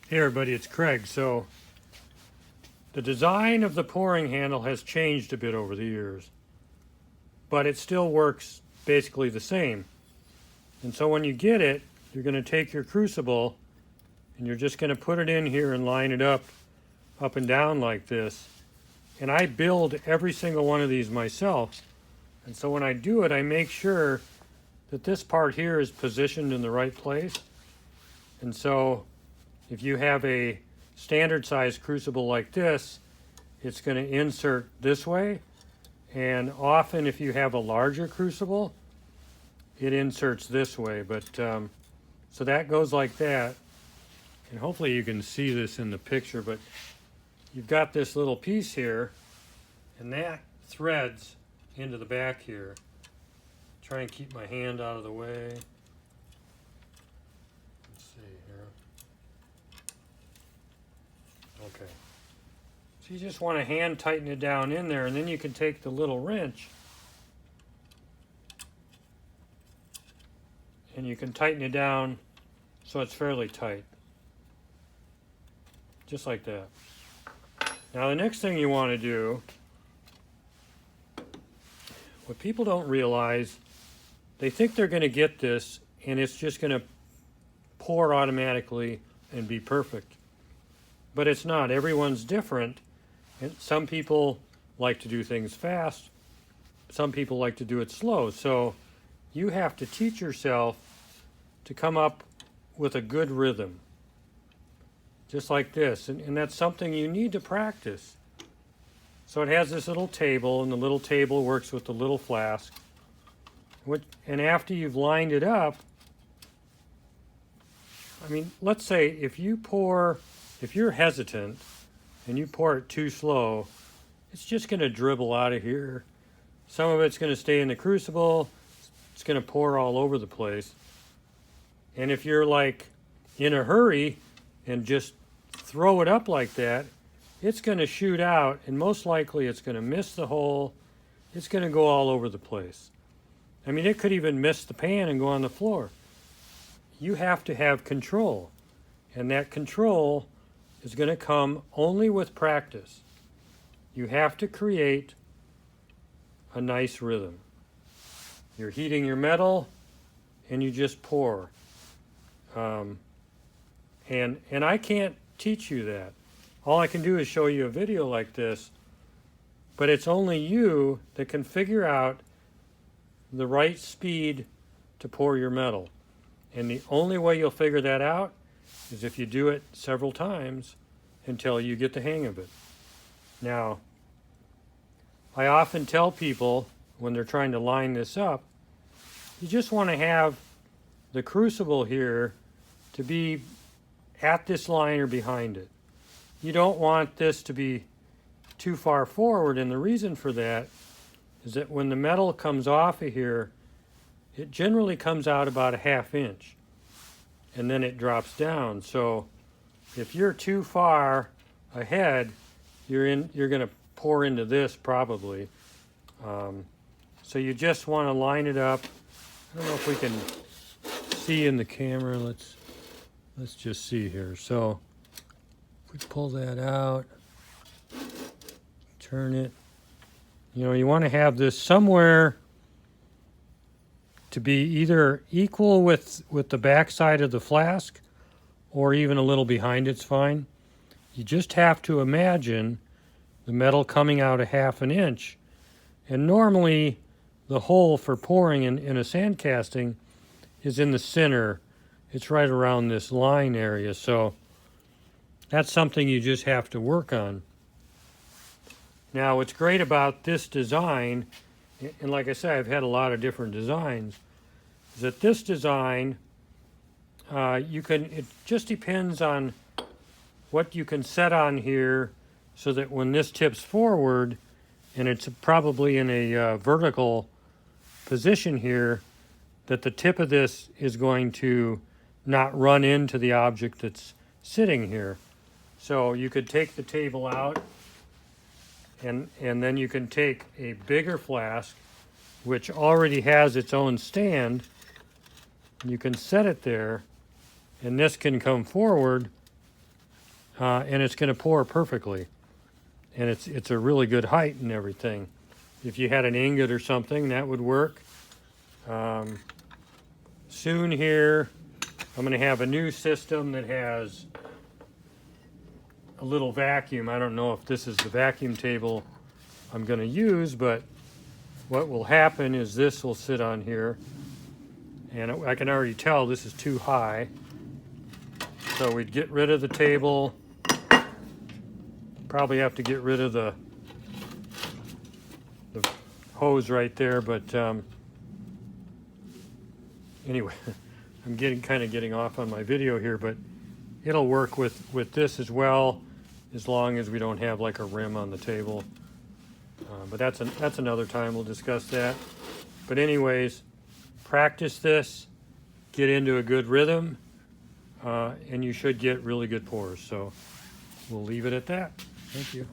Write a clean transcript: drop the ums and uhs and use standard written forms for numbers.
Hey everybody, it's Craig. So the design of the pouring handle has changed a bit over the years, but it still works basically the same. And so when you get it, you're going to take your crucible and you're just going to put it in here and line it up and down like this. And I build every single one of these myself. And so when I do it, I make sure that this part here is positioned in the right place. And so if you have a standard size crucible like this, it's going to insert this way. And often if you have a larger crucible, it inserts this way. But so that goes like that. And hopefully you can see this in the picture, but you've got this little piece here and that threads into the back here. Try and keep my hand out of the way. Let's see here. Okay. So you just want to hand tighten it down in there, and then you can take the little wrench and you can tighten it down so it's fairly tight. Just like that. Now the next thing you want to do, what people don't realize, they think they're going to get this and it's just going to pour automatically and be perfect. But it's not. Everyone's different. And some people like to do things fast. Some people like to do it slow. So you have to teach yourself to come up with a good rhythm. Just like this. And that's something you need to practice. So it has this little table, and the little table works with the little flask. And after you've lined it up, I mean, let's say if you're hesitant and you pour it too slow, it's just going to dribble out of here. Some of it's going to stay in the crucible. It's going to pour all over the place. And if you're like in a hurry and just throw it up like that, it's going to shoot out, and most likely it's going to miss the hole. It's going to go all over the place. I mean, it could even miss the pan and go on the floor. You have to have control, and that control is going to come only with practice. You have to create a nice rhythm. You're heating your metal, and you just pour. And I can't teach you that. All I can do is show you a video like this, but it's only you that can figure out the right speed to pour your metal. And the only way you'll figure that out is if you do it several times until you get the hang of it. Now, I often tell people when they're trying to line this up, you just want to have the crucible here to be at this line or behind it. You don't want this to be too far forward, and the reason for that is that when the metal comes off of here, it generally comes out about a ½ inch, and then it drops down. So if you're too far ahead, you're going to pour into this probably. So you just want to line it up. I don't know if we can see in the camera. Let's just see here. So if we pull that out, turn it, you want to have this somewhere to be either equal with the back side of the flask or even a little behind it's fine. You just have to imagine the metal coming out a ½ inch. And normally the hole for pouring in a sand casting is in the center. It's right around this line area. So that's something you just have to work on. Now, what's great about this design, and like I said, I've had a lot of different designs, is that this design, it just depends on what you can set on here so that when this tips forward, and it's probably in a vertical position here, that the tip of this is going to not run into the object that's sitting here. So you could take the table out, and then you can take a bigger flask, which already has its own stand. You can set it there, and this can come forward and it's going to pour perfectly. And it's a really good height and everything. If you had an ingot or something, that would work. Soon here, I'm going to have a new system that has a little vacuum. I don't know if this is the vacuum table I'm going to use, but what will happen is this will sit on here, and I can already tell this is too high. So we'd get rid of the table. Probably have to get rid of the hose right there, but anyway, I'm kind of getting off on my video here, but it'll work with this as well, as long as we don't have like a rim on the table. But that's another time we'll discuss that. But anyways, practice this, get into a good rhythm, and you should get really good pours. So we'll leave it at that. Thank you.